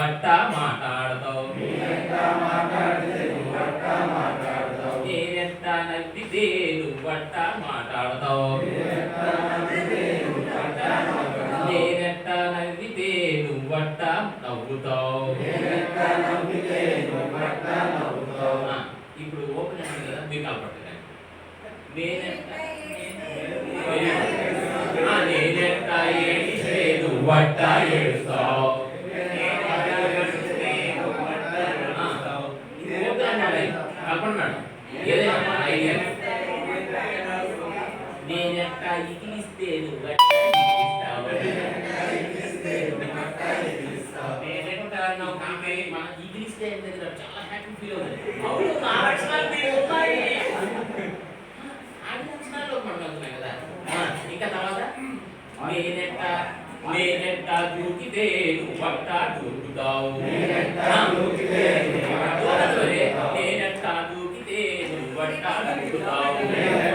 నువ్వట్ట మాట్లాడతావు నేనెట్ట నవ్వితే నువ్వట్ట మాట్లాడతావు నేనెట్ట నవ్వితే నువ్వట్ట నవ్వుతావు ఇప్పుడు ఓపెన్ అయింది కదా మీరు కలపట్టండి నేనెట్ట ఏడిస్తే నువ్వట్ట ఏడుస్తావు కలపండి ఏదైనా ఐడియా నేనెట్ట ఇగిలిస్తే నువ్వట్ట మన ఇగిలిస్తే చాలా హ్యాపీ ఫీల్ అవుతుంది అవును నా లక్షణాలు ఉన్నాయి కదా ఇంకా తర్వాత నేనెట్ట దూకితే నువ్వట్ట దూకుతావు నేనెట్ట దూకితే నువ్వట్ట దూకుతావు